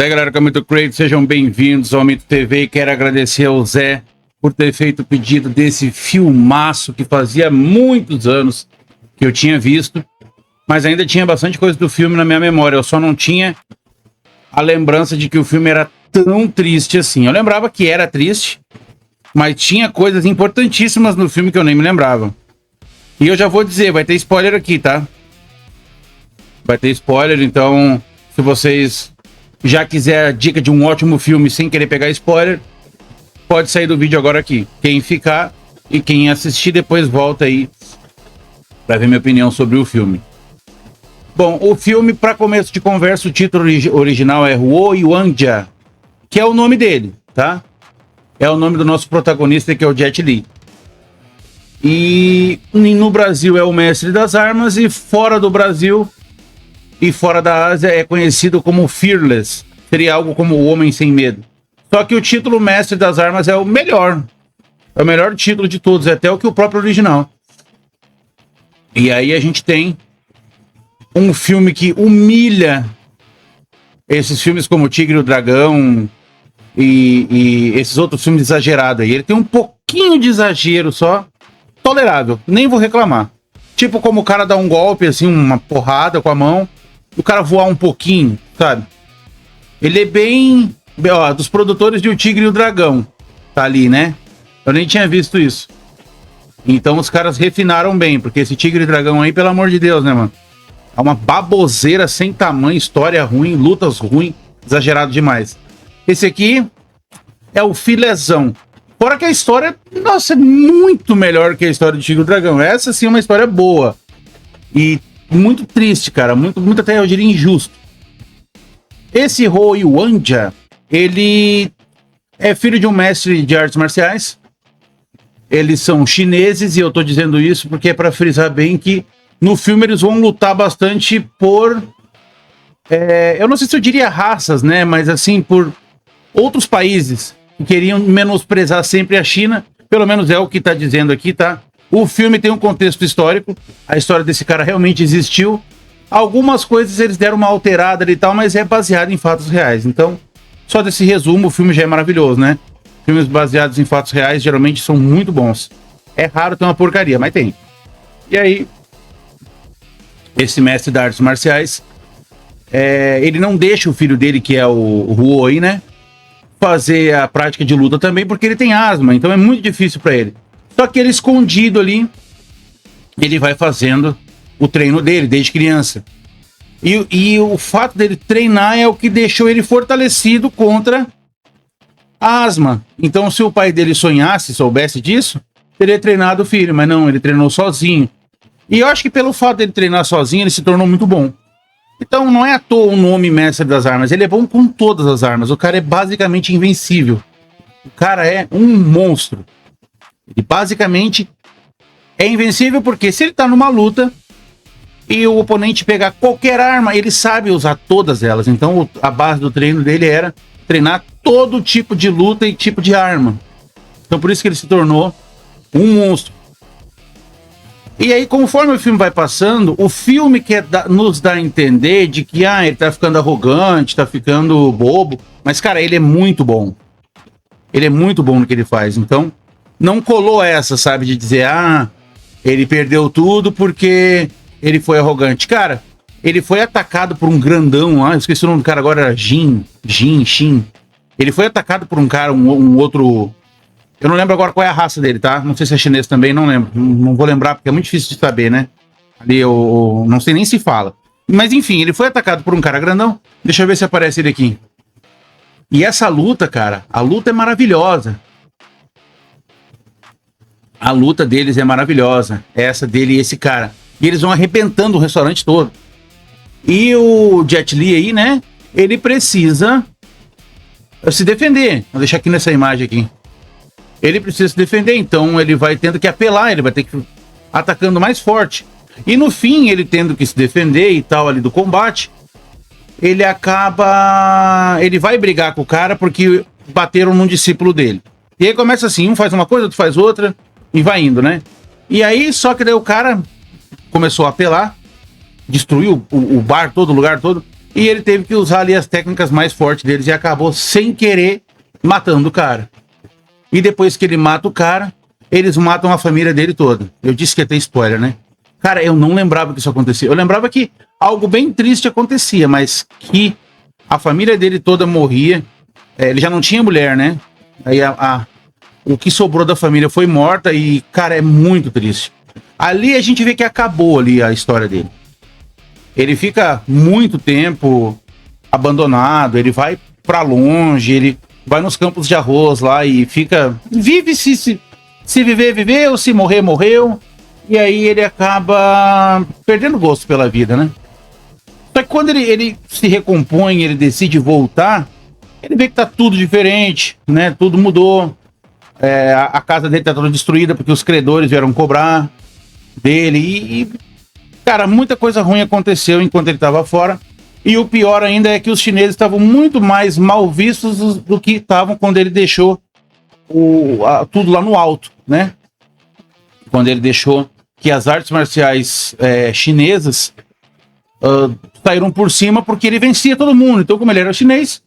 Daí, galera, que é muito Crazy, sejam bem-vindos ao Mito TV e quero agradecer ao Zé por ter feito o pedido desse filmaço que fazia muitos anos que eu tinha visto, mas ainda tinha bastante coisa do filme na minha memória, eu só não tinha a lembrança de que o filme era tão triste assim. Eu lembrava que era triste, mas tinha coisas importantíssimas no filme que eu nem me lembrava. E eu já vou dizer, vai ter spoiler aqui, tá? Vai ter spoiler, então se vocês já quiser a dica de um ótimo filme sem querer pegar spoiler, pode sair do vídeo agora aqui. Quem ficar e quem assistir depois volta aí para ver minha opinião sobre o filme. Bom, o filme, para começo de conversa, o título original é Ruo Yuanjia, que é o nome dele, tá? É o nome do nosso protagonista, que é o Jet Li. E no Brasil é o Mestre das Armas, e fora do Brasil e fora da Ásia é conhecido como Fearless. Seria algo como o Homem Sem Medo. Só que o título Mestre das Armas é o melhor. É o melhor título de todos, é até o que o próprio original. E aí a gente tem um filme que humilha esses filmes como Tigre e o Dragão e esses outros filmes exagerados aí. Ele tem um pouquinho de exagero só, tolerável, nem vou reclamar. Tipo como o cara dá um golpe, assim, uma porrada com a mão, o cara voar um pouquinho, sabe? Ele é bem... Ó, dos produtores de O Tigre e o Dragão, tá ali, né? Eu nem tinha visto isso. Então os caras refinaram bem, porque esse Tigre e Dragão aí, pelo amor de Deus, né, mano? É uma baboseira sem tamanho, história ruim, lutas ruim, exagerado demais. Esse aqui é o filezão. Fora que a história, nossa, é muito melhor que a história do Tigre e o Dragão. Essa sim é uma história boa. E muito triste, cara. Muito até eu diria injusto. Esse Ruo Yuanjia, ele é filho de um mestre de artes marciais. Eles são chineses, e eu tô dizendo isso porque é pra frisar bem que no filme eles vão lutar bastante por... eu não sei se eu diria raças, né? Mas assim, por outros países que queriam menosprezar sempre a China. Pelo menos é o que tá dizendo aqui, tá? O filme tem um contexto histórico. A história desse cara realmente existiu. Algumas coisas eles deram uma alterada e tal, mas é baseado em fatos reais. Então, só desse resumo, o filme já é maravilhoso, né? Filmes baseados em fatos reais geralmente são muito bons. É raro ter uma porcaria, mas tem. E aí, esse mestre de artes marciais, ele não deixa o filho dele, que é o Ruo aí, né, fazer a prática de luta também, porque ele tem asma, então é muito difícil para ele. Só que ele escondido ali, ele vai fazendo o treino dele desde criança. E o fato dele treinar é o que deixou ele fortalecido contra a asma. Então, se o pai dele sonhasse, soubesse disso, teria treinado o filho, mas não, ele treinou sozinho. E eu acho que pelo fato dele treinar sozinho, ele se tornou muito bom. Então, não é à toa o nome Mestre das Armas, ele é bom com todas as armas. O cara é basicamente invencível. O cara é um monstro. Ele basicamente é invencível porque se ele tá numa luta e o oponente pegar qualquer arma, ele sabe usar todas elas. Então a base do treino dele era treinar todo tipo de luta e tipo de arma. Então por isso que ele se tornou um monstro. E aí, conforme o filme vai passando, o filme quer nos dar a entender de que ele tá ficando arrogante, tá ficando bobo. Mas, cara, ele é muito bom. Ele é muito bom no que ele faz. Então, não colou essa, sabe, de dizer, ele perdeu tudo porque ele foi arrogante. Cara, ele foi atacado por um grandão lá, eu esqueci o nome do cara agora, era Xin. Ele foi atacado por um cara, um outro... Eu não lembro agora qual é a raça dele, tá? Não sei se é chinês também, não lembro. Não vou lembrar porque é muito difícil de saber, né? Ali eu não sei nem se fala. Mas enfim, ele foi atacado por um cara grandão. Deixa eu ver se aparece ele aqui. E essa luta, cara, a luta é maravilhosa. A luta deles é maravilhosa. Essa dele e esse cara. E eles vão arrebentando o restaurante todo. E o Jet Li aí, né? Ele precisa se defender. Vou deixar aqui nessa imagem aqui. Ele precisa se defender, então ele vai tendo que apelar, ele vai ter que ir atacando mais forte. E no fim, ele tendo que se defender e tal ali do combate, ele vai brigar com o cara porque bateram num discípulo dele. E aí começa assim, um faz uma coisa, outro faz outra, e vai indo, né? E aí, só que daí o cara começou a apelar, destruiu o bar todo, o lugar todo, E ele teve que usar ali as técnicas mais fortes deles e acabou, sem querer, matando o cara. E depois que ele mata o cara, eles matam a família dele toda. Eu disse que ia ter spoiler, né? Cara, eu não lembrava que isso acontecia. Eu lembrava que algo bem triste acontecia, mas que a família dele toda morria. Ele já não tinha mulher, né? Aí o que sobrou da família foi morta e, cara, é muito triste. Ali a gente vê que acabou ali a história dele. Ele fica muito tempo abandonado, ele vai pra longe, ele vai nos campos de arroz lá e fica... Vive se viver, viveu, se morrer, morreu. E aí ele acaba perdendo gosto pela vida, né? Só que quando ele se recompõe, ele decide voltar, ele vê que tá tudo diferente, né? Tudo mudou. A casa dele tá toda destruída porque os credores vieram cobrar dele. E, cara, muita coisa ruim aconteceu enquanto ele tava fora. E o pior ainda é que os chineses estavam muito mais mal vistos do que estavam quando ele deixou tudo lá no alto, né? Quando ele deixou que as artes marciais chinesas saíram por cima porque ele vencia todo mundo. Então, como ele era chinês,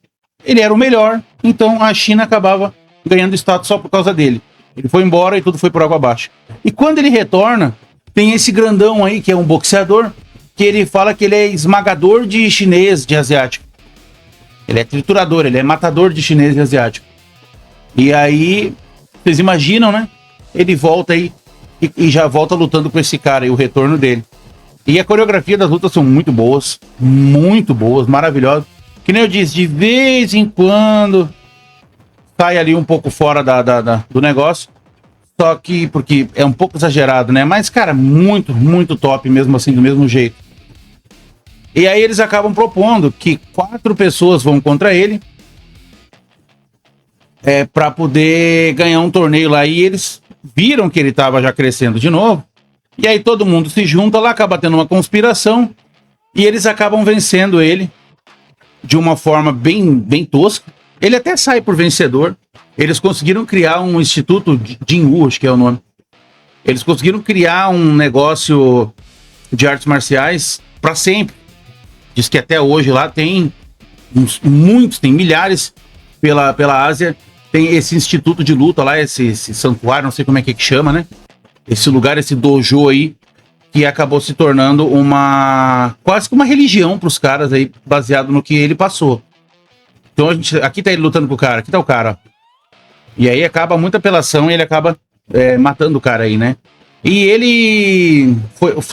ele era o melhor. Então, a China acabava ganhando status só por causa dele. Ele foi embora e tudo foi por água abaixo. E quando ele retorna, tem esse grandão aí, que é um boxeador, que ele fala que ele é esmagador de chinês, de asiático. Ele é triturador, ele é matador de chinês e asiático. E aí, vocês imaginam, né? Ele volta aí e já volta lutando com esse cara e o retorno dele. E a coreografia das lutas são muito boas, maravilhosas. Que nem eu disse, de vez em quando sai ali um pouco fora do negócio. Só que, porque é um pouco exagerado, né? Mas, cara, muito top mesmo assim, do mesmo jeito. E aí eles acabam propondo que 4 pessoas vão contra ele para poder ganhar um torneio lá. E eles viram que ele tava já crescendo de novo. E aí todo mundo se junta lá, acaba tendo uma conspiração. E eles acabam vencendo ele de uma forma bem tosca. Ele até sai por vencedor. Eles conseguiram criar um instituto, Jinwoo, acho que é o nome. Eles conseguiram criar um negócio de artes marciais para sempre. Diz que até hoje lá tem tem milhares pela Ásia. Tem esse instituto de luta lá, esse santuário, não sei como é que chama, né? Esse lugar, esse dojo aí, que acabou se tornando quase que uma religião para os caras aí, baseado no que ele passou. Então aqui tá ele lutando com o cara, aqui tá o cara, ó. E aí acaba muita apelação e ele acaba matando o cara aí, né? E ele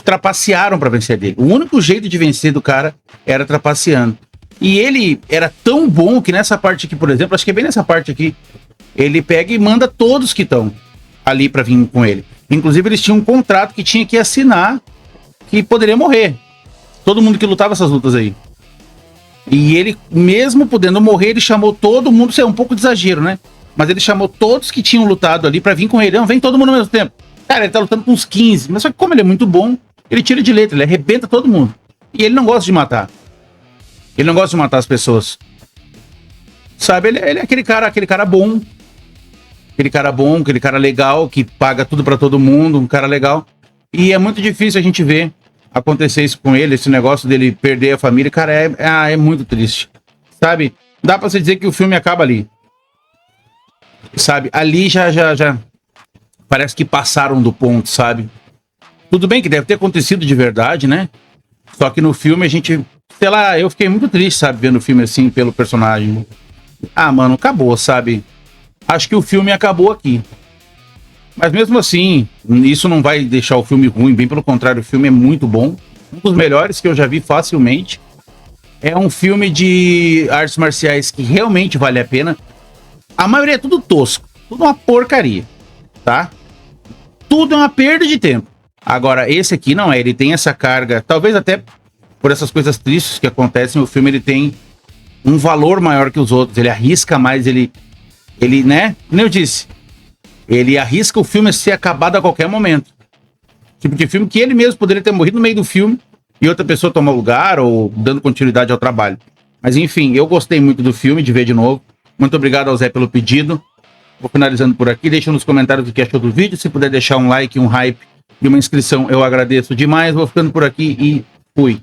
trapacearam pra vencer dele. O único jeito de vencer do cara era trapaceando. E ele era tão bom que nessa parte aqui, por exemplo, acho que é bem nessa parte aqui, ele pega e manda todos que estão ali pra vir com ele. Inclusive eles tinham um contrato que tinha que assinar que poderia morrer. Todo mundo que lutava essas lutas aí. E ele, mesmo podendo morrer, ele chamou todo mundo, isso é um pouco de exagero, né? Mas ele chamou todos que tinham lutado ali pra vir com ele. Não, vem todo mundo ao mesmo tempo. Cara, ele tá lutando com uns 15. Mas só que como ele é muito bom, ele tira de letra, ele arrebenta todo mundo. E ele não gosta de matar. Ele não gosta de matar as pessoas. Sabe, ele é aquele cara bom. Aquele cara legal, que paga tudo pra todo mundo, um cara legal. E é muito difícil a gente ver acontecer isso com ele, esse negócio dele perder a família. Cara, é muito triste. Sabe, dá pra você dizer que o filme acaba ali. Sabe, ali já parece que passaram do ponto, sabe? Tudo bem que deve ter acontecido de verdade, né? Só que no filme a gente, sei lá, eu fiquei muito triste, sabe, vendo o filme assim, pelo personagem. Ah, mano, acabou, sabe? Acho que o filme acabou aqui. Mas mesmo assim, isso não vai deixar o filme ruim, bem pelo contrário, o filme é muito bom. Um dos melhores que eu já vi facilmente. É um filme de artes marciais que realmente vale a pena. A maioria é tudo tosco, tudo uma porcaria, tá? Tudo é uma perda de tempo. Agora, esse aqui não é, ele tem essa carga, talvez até por essas coisas tristes que acontecem, o filme ele tem um valor maior que os outros, ele arrisca mais, ele, né? Como eu disse, ele arrisca o filme a ser acabado a qualquer momento. Tipo de filme que ele mesmo poderia ter morrido no meio do filme e outra pessoa tomar lugar ou dando continuidade ao trabalho. Mas enfim, eu gostei muito do filme, de ver de novo. Muito obrigado ao Zé pelo pedido. Vou finalizando por aqui. Deixa nos comentários o que achou do vídeo. Se puder deixar um like, um hype e uma inscrição, eu agradeço demais. Vou ficando por aqui e fui.